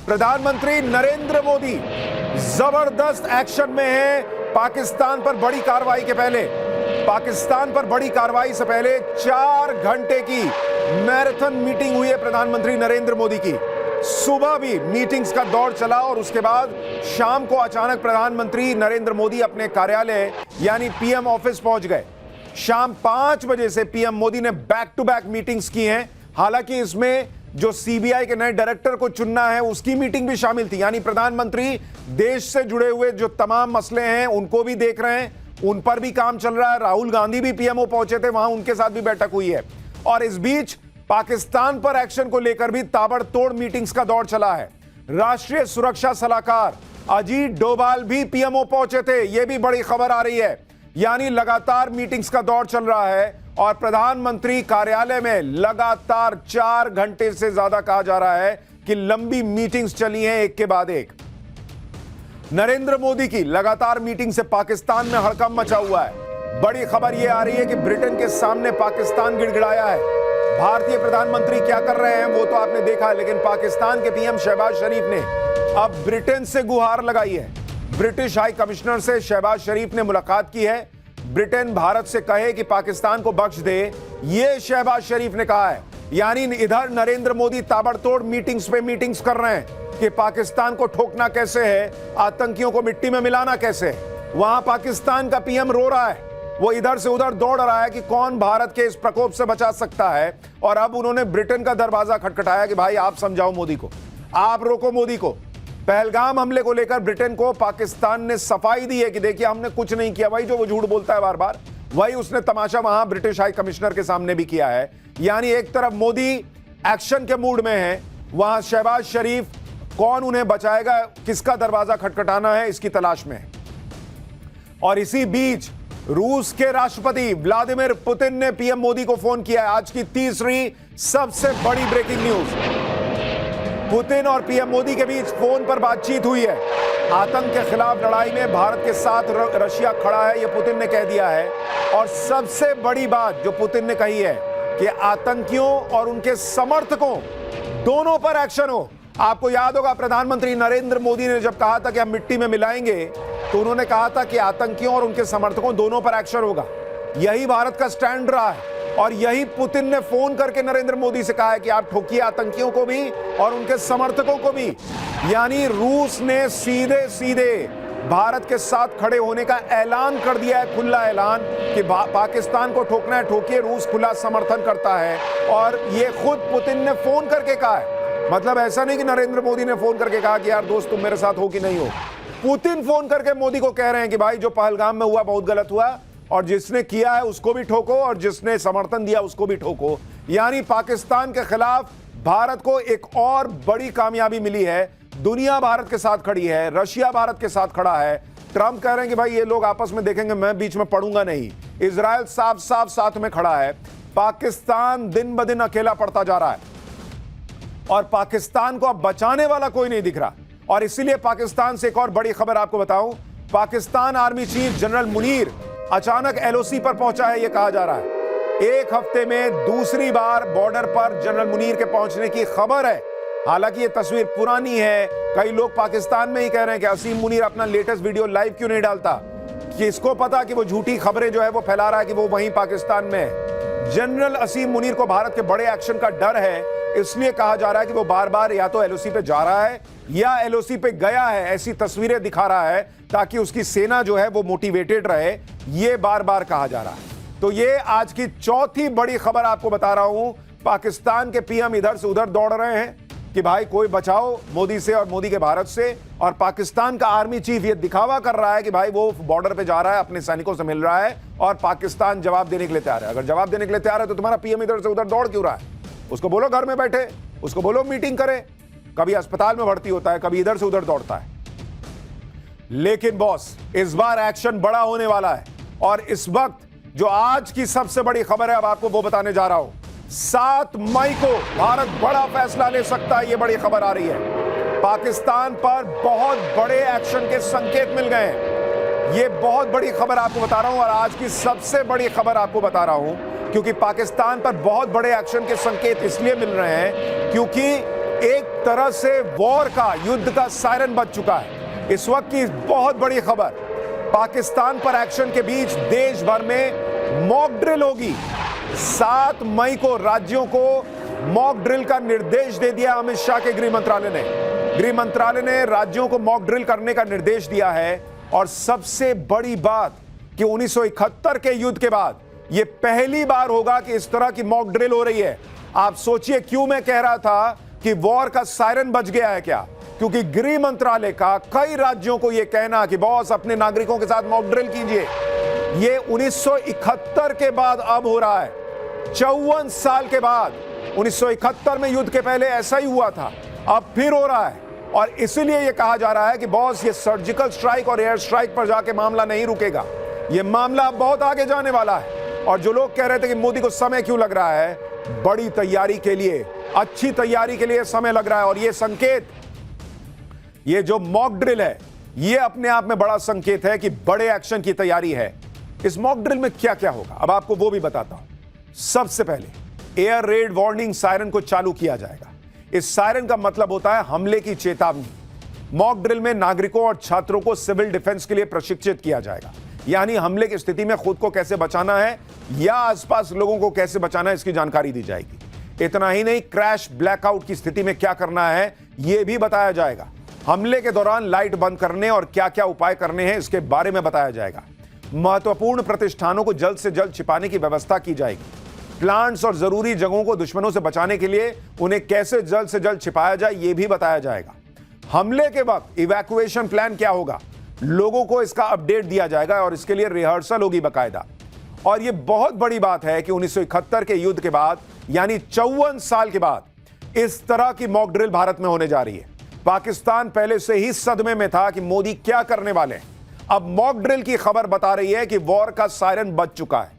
प्रधानमंत्री नरेंद्र मोदी जबरदस्त एक्शन में है। पाकिस्तान पर बड़ी कार्रवाई के पहले, पाकिस्तान पर बड़ी कार्रवाई से पहले 4 घंटे की मैराथन मीटिंग हुई है प्रधानमंत्री नरेंद्र मोदी की। सुबह भी मीटिंग्स का दौर चला और उसके बाद शाम को अचानक प्रधानमंत्री नरेंद्र मोदी अपने कार्यालय यानी पीएम ऑफिस पहुंच गए। शाम 5 बजे से पीएम मोदी ने बैक टू बैक मीटिंग्स की हैं। हालांकि इसमें जो सीबीआई के नए डायरेक्टर को चुनना है उसकी मीटिंग भी शामिल थी, यानी प्रधानमंत्री देश से जुड़े हुए जो तमाम मसले हैं उनको भी देख रहे हैं, उन पर भी काम चल रहा है। राहुल गांधी भी पीएमओ पहुंचे थे, वहां उनके साथ भी बैठक हुई है। और इस बीच पाकिस्तान पर एक्शन को लेकर भी ताबड़तोड़ मीटिंग्स का दौर चला है। राष्ट्रीय सुरक्षा सलाहकार अजीत डोभाल भी पीएमओ पहुंचे थे, यह भी बड़ी खबर आ रही है। यानी लगातार मीटिंग्स का दौर चल रहा है और प्रधानमंत्री कार्यालय में लगातार 4 घंटे से ज्यादा कहा जा रहा है कि लंबी मीटिंग्स चली हैं एक के बाद एक। नरेंद्र मोदी की लगातार मीटिंग से पाकिस्तान में हड़कंप मचा हुआ है। बड़ी खबर यह आ रही है कि ब्रिटेन के सामने पाकिस्तान गिड़गिड़ाया है। भारतीय प्रधानमंत्री क्या कर रहे हैं वो तो आपने देखा, लेकिन पाकिस्तान के पीएम शहबाज शरीफ ने अब ब्रिटेन से गुहार लगाई है। ब्रिटिश हाई कमिश्नर से शहबाज शरीफ ने मुलाकात की है। ब्रिटेन भारत से कहे कि पाकिस्तान को बख्श दे, यह शहबाज शरीफ ने कहा है। यानी इधर नरेंद्र मोदी ताबड़तोड़ मीटिंग्स पे मीटिंग्स कर रहे हैं कि पाकिस्तान को ठोकना कैसे है, आतंकियों को मिट्टी में मिलाना कैसे है। वहां पाकिस्तान का पीएम रो रहा है, वो इधर से उधर दौड़ रहा है कि कौन भारत के इस प्रकोप से बचा सकता है। और अब उन्होंने ब्रिटेन का दरवाजा खटखटाया कि भाई आप समझाओ मोदी को, आप रोको मोदी को। पहलगाम हमले को लेकर ब्रिटेन को पाकिस्तान ने सफाई दी है कि देखिए हमने कुछ नहीं किया। भाई जो वो झूठ बोलता है बार बार, वही उसने तमाशा वहां ब्रिटिश हाई कमिश्नर के सामने भी किया है। यानी एक तरफ मोदी एक्शन के मूड में है, वहां शहबाज शरीफ कौन उन्हें बचाएगा, किसका दरवाजा खटखटाना है, इसकी तलाश में है। और इसी बीच रूस के राष्ट्रपति व्लादिमीर पुतिन ने पीएम मोदी को फोन किया है। आज की तीसरी सबसे बड़ी ब्रेकिंग न्यूज, पुतिन और पीएम मोदी के बीच फोन पर बातचीत हुई है। आतंक के खिलाफ लड़ाई में भारत के साथ रशिया खड़ा है, यह पुतिन ने कह दिया है। और सबसे बड़ी बात जो पुतिन ने कही है कि आतंकियों और उनके समर्थकों दोनों पर एक्शन हो। आपको याद होगा प्रधानमंत्री नरेंद्र मोदी ने जब कहा था कि हम मिट्टी में मिलाएंगे, तो उन्होंने कहा था कि आतंकियों और उनके समर्थकों दोनों पर एक्शन होगा। यही भारत का स्टैंड रहा है और यही पुतिन ने फोन करके नरेंद्र मोदी से कहा है कि आप ठोकिए आतंकियों को भी और उनके समर्थकों को भी। यानी रूस ने सीधे सीधे भारत के साथ खड़े होने का ऐलान कर दिया है, खुला ऐलान कि पाकिस्तान को ठोकना है ठोकिए, रूस खुला समर्थन करता है। और ये खुद पुतिन ने फोन करके कहा है। मतलब ऐसा नहीं कि नरेंद्र मोदी ने फोन करके कहा कि यार दोस्त तुम मेरे साथ हो कि नहीं हो। पुतिन फोन करके मोदी को कह रहे हैं कि भाई जो पहलगाम में हुआ बहुत गलत हुआ और जिसने किया है उसको भी ठोको और जिसने समर्थन दिया उसको भी ठोको। यानी पाकिस्तान के खिलाफ भारत को एक और बड़ी कामयाबी मिली है। दुनिया भारत के साथ खड़ी है, रशिया भारत के साथ खड़ा है। ट्रंप कह रहे हैं कि भाई ये लोग आपस में देखेंगे, मैं बीच में पड़ूंगा नहीं। इजराइल साफ साफ साथ में खड़ा है। पाकिस्तान दिन ब दिन अकेला पड़ता जा रहा है और पाकिस्तान को अब बचाने वाला कोई नहीं दिख रहा। और इसीलिए पाकिस्तान से एक और बड़ी खबर आपको बताऊं, Pakistan army chief general Munir अचानक एलओसी पर पहुंचा है, यह कहा जा रहा है। एक हफ्ते में दूसरी बार बॉर्डर पर जनरल मुनीर के पहुंचने की खबर है। हालांकि यह तस्वीर पुरानी है। कई लोग पाकिस्तान में ही कह रहे हैं कि असीम मुनीर अपना लेटेस्ट वीडियो लाइव क्यों नहीं डालता, कि इसको पता कि वो झूठी खबरें जो है वो फैला रहा है कि वो वहीं पाकिस्तान में है। जनरल असीम मुनीर को भारत के बड़े एक्शन का डर है, इसलिए कहा जा रहा है कि वो बार बार या तो एलओसी पे जा रहा है या एलओसी पे गया है, ऐसी तस्वीरें दिखा रहा है ताकि उसकी सेना जो है वो मोटिवेटेड रहे। ये बार बार कहा जा रहा है। तो ये आज की चौथी बड़ी खबर आपको बता रहा हूं। पाकिस्तान के पीएम इधर से उधर दौड़ रहे हैं कि भाई कोई बचाओ मोदी से और मोदी के भारत से। और पाकिस्तान का आर्मी चीफ ये दिखावा कर रहा है कि भाई वो बॉर्डर पे जा रहा है, अपने सैनिकों से मिल रहा है और पाकिस्तान जवाब देने के लिए तैयार है। अगर जवाब देने के लिए तैयार है तो तुम्हारा पीएम इधर से उधर दौड़ क्यों रहा है? उसको बोलो घर में बैठे, उसको बोलो मीटिंग करे। कभी अस्पताल में भर्ती होता है, कभी इधर से उधर दौड़ता है। लेकिन बॉस इस बार एक्शन बड़ा होने वाला है और इस वक्त जो आज की सबसे बड़ी खबर है अब आपको वो बताने जा रहा हूं। 7 मई को भारत बड़ा फैसला ले सकता है, ये बड़ी खबर आ रही है। पाकिस्तान पर बहुत बड़े एक्शन के संकेत मिल गए हैं। ये बहुत बड़ी खबर आपको बता रहा हूं और आज की सबसे बड़ी खबर आपको बता रहा हूं क्योंकि पाकिस्तान पर बहुत बड़े एक्शन के संकेत इसलिए मिल रहे हैं क्योंकि एक तरह से वॉर का, युद्ध का सायरन बज चुका है। इस वक्त की बहुत बड़ी खबर, पाकिस्तान पर एक्शन के बीच देश भर में मॉक ड्रिल होगी। 7 मई को राज्यों को मॉक ड्रिल का निर्देश दे दिया अमित शाह के गृह मंत्रालय ने राज्यों को मॉक ड्रिल करने का निर्देश दिया है। और सबसे बड़ी बात कि 1971 के युद्ध के बाद यह पहली बार होगा कि इस तरह की मॉक ड्रिल हो रही है। आप सोचिए क्यों मैं कह रहा था कि वॉर का सायरन बज गया है क्या? क्योंकि गृह मंत्रालय का कई राज्यों को यह कहना कि बॉस अपने नागरिकों के साथ मॉक ड्रिल कीजिए, यह 1971 के बाद अब हो रहा है। 54 साल के बाद, 1971 में युद्ध के पहले ऐसा ही हुआ था, अब फिर हो रहा है। और इसलिए यह कहा जा रहा है कि बॉस ये सर्जिकल स्ट्राइक और एयर स्ट्राइक पर जाके मामला नहीं रुकेगा, यह मामला अब बहुत आगे जाने वाला है। और जो लोग कह रहे थे कि मोदी को समय क्यों लग रहा है, बड़ी तैयारी के लिए, अच्छी तैयारी के लिए समय लग रहा है। और यह संकेत, ये जो मॉक ड्रिल है, यह अपने आप में बड़ा संकेत है कि बड़े एक्शन की तैयारी है। इस मॉक ड्रिल में क्या क्या होगा अब आपको वो भी बताता हूं। सबसे पहले एयर रेड वार्निंग सायरन को चालू किया जाएगा। इस सायरन का मतलब होता है हमले की चेतावनी। मॉक ड्रिल में नागरिकों और छात्रों को सिविल डिफेंस के लिए प्रशिक्षित किया जाएगा, यानी हमले की स्थिति में खुद को कैसे बचाना है या आसपास लोगों को कैसे बचाना है, इसकी जानकारी दी जाएगी। इतना ही नहीं, क्रैश ब्लैकआउट की स्थिति में क्या करना है यह भी बताया जाएगा। हमले के दौरान लाइट बंद करने और क्या क्या उपाय करने हैं इसके बारे में बताया जाएगा। महत्वपूर्ण प्रतिष्ठानों को जल्द से जल्द छिपाने की व्यवस्था की जाएगी। प्लांट्स और जरूरी जगहों को दुश्मनों से बचाने के लिए उन्हें कैसे जल्द से जल्द छिपाया जाए यह भी बताया जाएगा। हमले के वक्त इवैक्यूएशन प्लान क्या होगा, लोगों को इसका अपडेट दिया जाएगा और इसके लिए रिहर्सल होगी बाकायदा। और यह बहुत बड़ी बात है कि 1971 के युद्ध के बाद, यानी 54 साल के बाद इस तरह की मॉक ड्रिल भारत में होने जा रही है। पाकिस्तान पहले से ही सदमे में था कि मोदी क्या करने वाले हैं। अब मॉक ड्रिल की खबर बता रही है कि वॉर का सायरन बज चुका है।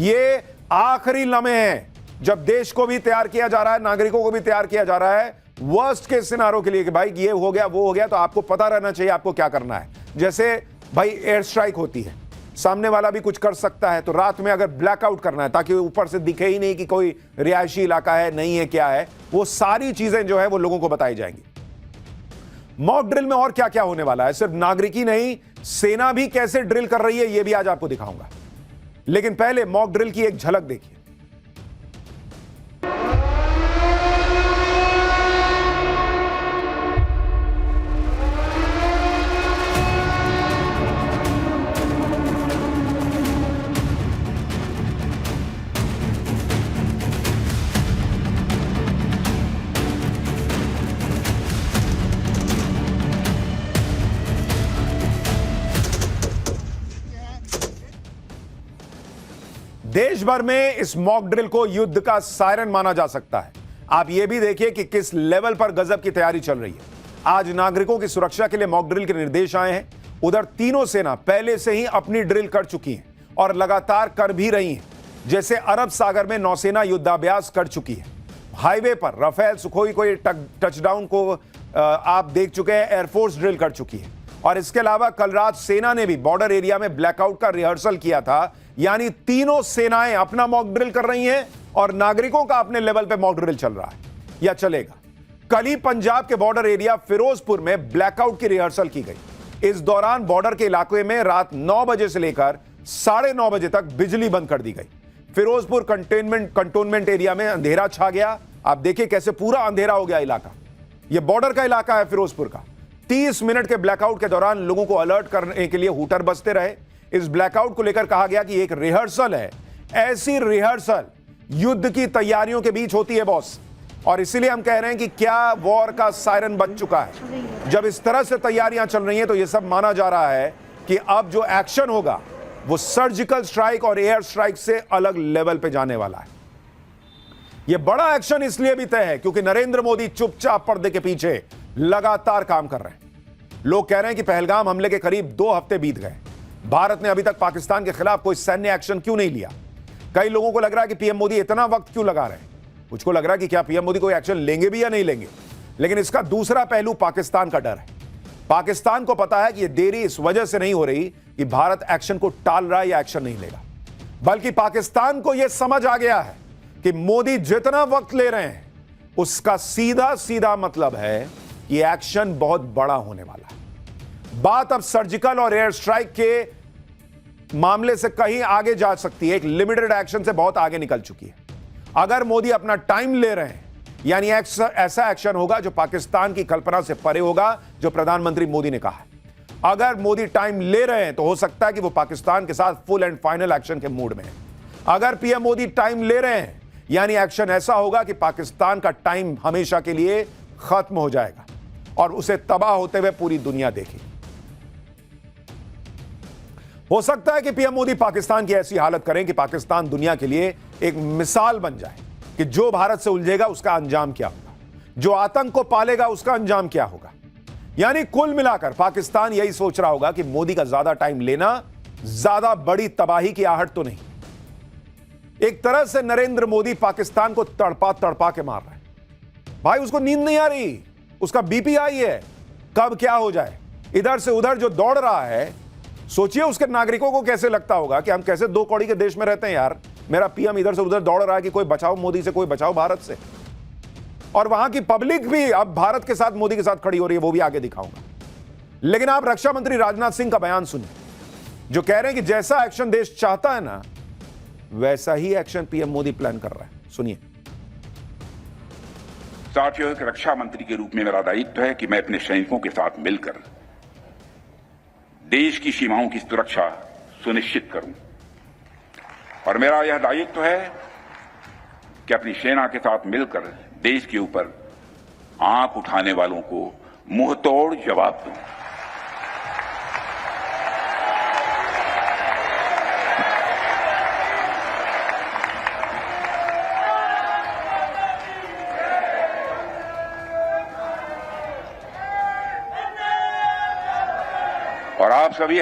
ये आखिरी लम्हे हैं जब देश को भी तैयार किया जा रहा है, नागरिकों को भी तैयार किया जा रहा है वर्स्ट के सिनारों के लिए कि भाई ये हो गया वो हो गया, तो आपको पता रहना चाहिए आपको क्या करना है। जैसे भाई एयर स्ट्राइक होती है, सामने वाला भी कुछ कर सकता है, तो रात में अगर ब्लैकआउट करना है ताकि ऊपर से दिखे ही नहीं कि कोई रिहायशी इलाका है नहीं है क्या है, वो सारी चीजें जो है वो लोगों को बताई जाएंगी। मॉक ड्रिल में और क्या क्या होने वाला है, सिर्फ नागरिक ही नहीं, सेना भी कैसे ड्रिल कर रही है यह भी आज आपको दिखाऊंगा। लेकिन पहले मॉक ड्रिल की एक झलक देखिए। देश भर में इस मॉक ड्रिल को युद्ध का सायरन माना जा सकता है। आप यह भी देखिए कि किस लेवल पर गजब की तैयारी चल रही है। आज नागरिकों की सुरक्षा के लिए मॉक ड्रिल के निर्देश आए हैं। उधर तीनों सेना पहले से ही अपनी ड्रिल कर चुकी हैं और लगातार कर भी रही हैं। जैसे अरब सागर में नौसेना युद्धाभ्यास कर चुकी है, हाईवे पर राफेल सुखोई को टचडाउन को आप देख चुके हैं, एयरफोर्स ड्रिल कर चुकी है। और इसके अलावा कल रात सेना ने भी बॉर्डर एरिया में ब्लैकआउट का रिहर्सल किया था। यानी तीनों सेनाएं अपना मॉक ड्रिल कर रही हैं और नागरिकों का अपने लेवल पे मॉक ड्रिल चल रहा है या चलेगा। कल ही पंजाब के बॉर्डर एरिया फिरोजपुर में ब्लैकआउट की रिहर्सल की गई। इस दौरान बॉर्डर के इलाके में रात 9 बजे से लेकर 9:30 बजे तक बिजली बंद कर दी गई। फिरोजपुर कंटोनमेंट एरिया में अंधेरा छा गया। आप देखिए कैसे पूरा अंधेरा हो गया इलाका। यह बॉर्डर का इलाका है फिरोजपुर का। 30 मिनट के ब्लैकआउट के दौरान लोगों को अलर्ट करने के लिए हूटर बजते रहे। इस ब्लैकआउट को लेकर कहा गया कि एक रिहर्सल है। ऐसी रिहर्सल युद्ध की तैयारियों के बीच होती है बॉस, और इसीलिए हम कह रहे हैं कि क्या वॉर का सायरन बज चुका है। जब इस तरह से तैयारियां चल रही हैं तो यह सब माना जा रहा है कि अब जो एक्शन होगा वो सर्जिकल स्ट्राइक और एयर स्ट्राइक से अलग लेवल पे जाने वाला है। यह बड़ा एक्शन इसलिए भी तय है क्योंकि नरेंद्र मोदी चुपचाप पर्दे के पीछे लगातार काम कर रहे हैं। लोग कह रहे हैं कि पहलगाम हमले के करीब 2 हफ्ते बीत गए, भारत ने अभी तक पाकिस्तान के खिलाफ कोई सैन्य एक्शन क्यों नहीं लिया। कई लोगों को लग रहा है कि पीएम मोदी इतना वक्त क्यों लगा रहे हैं। मुझको लग रहा है कि क्या पीएम मोदी कोई एक्शन लेंगे भी या नहीं लेंगे। लेकिन इसका दूसरा पहलू पाकिस्तान का डर है। पाकिस्तान को पता है कि यह देरी इस वजह से नहीं हो रही कि भारत एक्शन को टाल रहा है या एक्शन नहीं लेगा, बल्कि पाकिस्तान को यह समझ आ गया है कि मोदी जितना वक्त ले रहे हैं उसका सीधा सीधा मतलब है कि एक्शन बहुत बड़ा होने वाला है। बात अब सर्जिकल और एयर स्ट्राइक के मामले से कहीं आगे जा सकती है, एक लिमिटेड एक्शन से बहुत आगे निकल चुकी है। अगर मोदी अपना टाइम ले रहे हैं, यानी ऐसा एक्शन होगा जो पाकिस्तान की कल्पना से परे होगा, जो प्रधानमंत्री मोदी ने कहा है। अगर मोदी टाइम ले रहे हैं तो हो सकता है कि वो पाकिस्तान के साथ फुल एंड फाइनल एक्शन के मूड में है। अगर पीएम मोदी टाइम ले रहे हैं, यानी एक्शन ऐसा होगा कि पाकिस्तान का टाइम हमेशा के लिए खत्म हो जाएगा और उसे तबाह होते हुए पूरी दुनिया देखेगी। हो सकता है कि पीएम मोदी पाकिस्तान की ऐसी हालत करें कि पाकिस्तान दुनिया के लिए एक मिसाल बन जाए कि जो भारत से उलझेगा उसका अंजाम क्या होगा, जो आतंक को पालेगा उसका अंजाम क्या होगा। यानी कुल मिलाकर पाकिस्तान यही सोच रहा होगा कि मोदी का ज्यादा टाइम लेना ज्यादा बड़ी तबाही की आहट तो नहीं। एक तरह से नरेंद्र मोदी पाकिस्तान को तड़पा तड़पा के मार रहे हैं। भाई उसको नींद नहीं आ रही, उसका बीपी हाई है, कब क्या हो जाए। इधर से उधर जो दौड़ रहा है, सोचिए उसके नागरिकों को कैसे लगता होगा कि हम कैसे दो कौड़ी के देश में रहते हैं यार। मेरा पीएम इधर से उधर दौड़ रहा है कि कोई बचाओ मोदी से, कोई बचाओ भारत से। और वहां की पब्लिक भी अब भारत के साथ मोदी के साथ खड़ी हो रही है, वो भी आगे दिखाऊंगा। लेकिन आप रक्षा मंत्री राजनाथ सिंह का बयान सुनिए, जो कह रहे हैं कि जैसा एक्शन देश चाहता है ना, वैसा ही एक्शन पीएम मोदी प्लान कर रहा है। सुनिए। साथियों, एक रक्षा मंत्री के रूप में मेरा दायित्व है कि मैं अपने सैनिकों के साथ मिलकर देश की सीमाओं की सुरक्षा सुनिश्चित करूं। और मेरा यह दायित्व है कि अपनी सेना के साथ मिलकर देश के ऊपर आंख उठाने वालों को मुंहतोड़ जवाब दूं। और आप सभी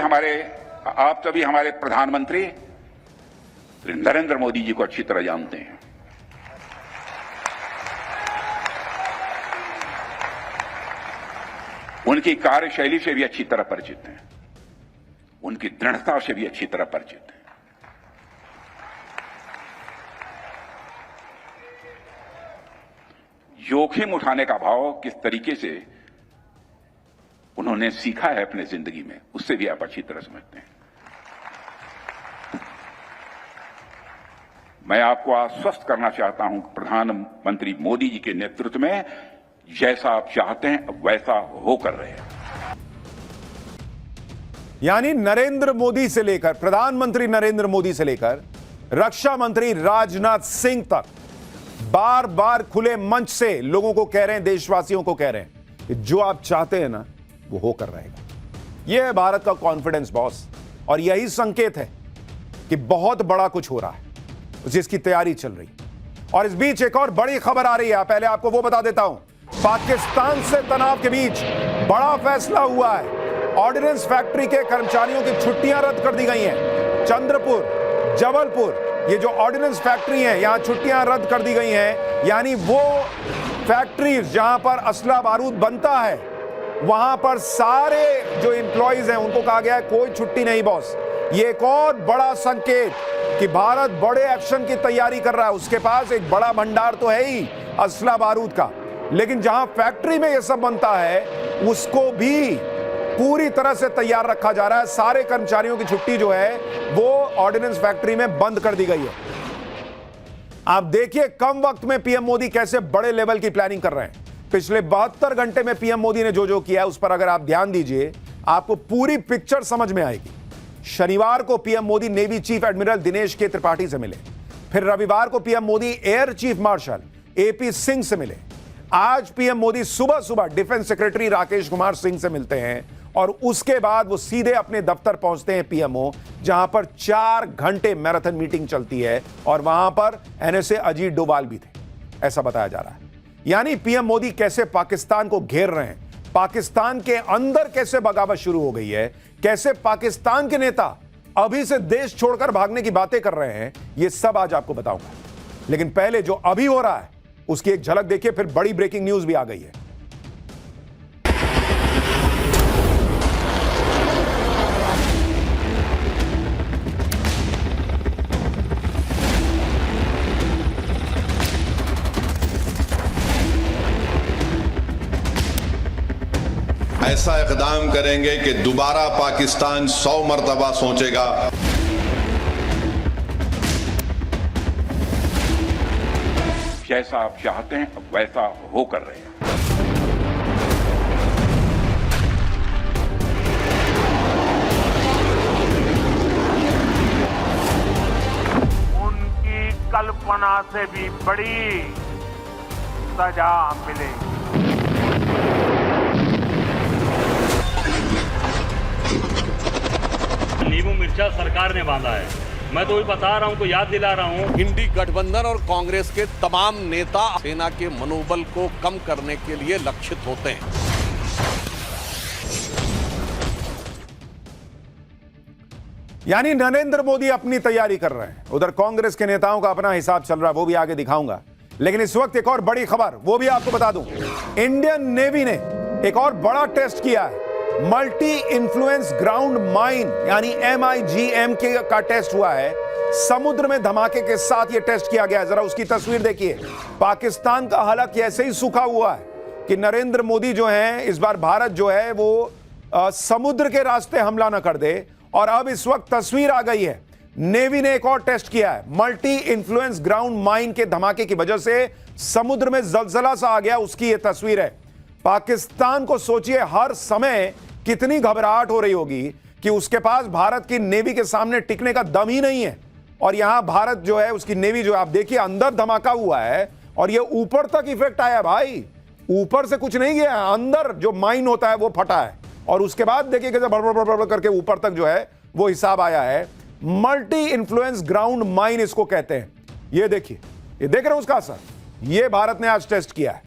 हमारे प्रधानमंत्री श्री नरेंद्र मोदी जी को अच्छी तरह जानते हैं। उनकी कार्यशैली से भी अच्छी तरह परिचित हैं, उनकी दृढ़ता से भी अच्छी तरह परिचित हैं। जोखिम उठाने का भाव किस तरीके से उन्होंने सीखा है अपने जिंदगी में, उससे भी आप अच्छी तरह समझते हैं। मैं आपको आश्वस्त करना चाहता हूं कि प्रधानमंत्री मोदी जी के नेतृत्व में जैसा आप चाहते हैं वैसा होकर रहे हैं। यानी नरेंद्र मोदी से लेकर, प्रधानमंत्री नरेंद्र मोदी से लेकर रक्षा मंत्री राजनाथ सिंह तक बार बार खुले मंच से लोगों को कह रहे हैं, देशवासियों को कह रहे हैं कि जो आप चाहते हैं ना वो होकर रहेगा। यह है भारत का कॉन्फिडेंस बॉस, और यही संकेत है कि बहुत बड़ा कुछ हो रहा है जिसकी तैयारी चल रही। और इस बीच एक और बड़ी खबर आ रही है, पहले आपको वो बता देता हूं। पाकिस्तान से तनाव के बीच बड़ा फैसला हुआ है। ऑर्डिनेंस फैक्ट्री के कर्मचारियों की छुट्टियां रद्द कर दी गई हैं। चंद्रपुर, जबलपुर, ये जो ऑर्डिनेंस फैक्ट्री है, यहां छुट्टियां रद्द कर दी गई हैं। यानी वो फैक्ट्रीज जहां पर असला बारूद बनता है, वहां पर सारे जो एम्प्लॉइज हैं उनको कहा गया है कोई छुट्टी नहीं बॉस। ये एक और बड़ा संकेत कि भारत बड़े एक्शन की तैयारी कर रहा है। उसके पास एक बड़ा भंडार तो है ही असला बारूद का, लेकिन जहां फैक्ट्री में ये सब बनता है उसको भी पूरी तरह से तैयार रखा जा रहा है। सारे कर्मचारियों की छुट्टी जो है वो ऑर्डिनेंस फैक्ट्री में बंद कर दी गई है। आप देखिए कम वक्त में पीएम मोदी कैसे बड़े लेवल की प्लानिंग कर रहे हैं। पिछले 72 घंटे में पीएम मोदी ने जो जो किया है उस पर अगर आप ध्यान दीजिए, आपको पूरी पिक्चर समझ में आएगी। शनिवार को PM Modi navy chief admiral Dinesh के त्रिपाठी से मिले, फिर रविवार को PM Modi air chief marshal AP Singh से मिले। आज पीएम मोदी सुबह सुबह डिफेंस सेक्रेटरी राकेश कुमार सिंह से मिलते हैं और उसके बाद वो सीधे अपने दफ्तर पहुंचते हैं पीएमओ, जहां पर 4 घंटे मैराथन मीटिंग चलती है और वहां पर एनएसए अजीत डोभाल भी थे, ऐसा बताया जा रहा है। यानी पीएम मोदी कैसे पाकिस्तान को घेर रहे हैं, पाकिस्तान के अंदर कैसे बगावत शुरू हो गई है, कैसे पाकिस्तान के नेता अभी से देश छोड़कर भागने की बातें कर रहे हैं, ये सब आज आपको बताऊंगा। लेकिन पहले जो अभी हो रहा है उसकी एक झलक देखिए, फिर बड़ी ब्रेकिंग न्यूज भी आ गई है। ऐसा इकदाम करेंगे कि दोबारा पाकिस्तान 100 मरतबा सोचेगा। जैसा आप चाहते हैं अब वैसा हो कर रहे हैं। उनकी कल्पना से भी बड़ी सजा मिलेगी। नींबू मिर्चा सरकार ने बांधा है। मैं तो वही बता रहा हूं, को याद दिला रहा हूं। इंडी गठबंधन और कांग्रेस के तमाम नेता सेना के मनोबल को कम करने के लिए लक्षित होते हैं। यानी नरेंद्र मोदी अपनी तैयारी कर रहे हैं, उधर कांग्रेस के नेताओं का अपना हिसाब चल रहा है, वो भी आगे दिखाऊंगा। लेकिन इस वक्त एक और बड़ी खबर, वो भी आपको बता दूं। इंडियन नेवी ने एक और बड़ा टेस्ट किया है। मल्टी इन्फ्लुएंस ग्राउंड माइन यानी MIGM का टेस्ट हुआ है। समुद्र में धमाके के साथ यह टेस्ट किया गया है। जरा उसकी तस्वीर देखिए। पाकिस्तान का हालांकि ऐसे ही सूखा हुआ है कि नरेंद्र मोदी जो है, इस बार भारत जो है वो समुद्र के रास्ते हमला ना कर दे। और अब इस वक्त तस्वीर आ गई है, नेवी ने एक और टेस्ट किया है। मल्टी इन्फ्लुएंस ग्राउंड माइन के धमाके की वजह से समुद्र में जलजला सा आ गया, उसकी यह तस्वीर है। पाकिस्तान को सोचिए हर समय कितनी घबराहट हो रही होगी कि उसके पास भारत की नेवी के सामने टिकने का दम ही नहीं है। और यहां भारत जो है, उसकी नेवी जो है, आप देखिए अंदर धमाका हुआ है और ये ऊपर तक इफेक्ट आया भाई। ऊपर से कुछ नहीं गया, अंदर जो माइन होता है वो फटा है। और उसके बाद देखिए कैसे बड़बड़ करके ऊपर तक जो है वो हिसाब आया है। मल्टी इन्फ्लुएंस ग्राउंड माइन इसको कहते हैं। ये देखिए, ये देख रहे हो उसका असर। ये भारत ने आज टेस्ट किया है।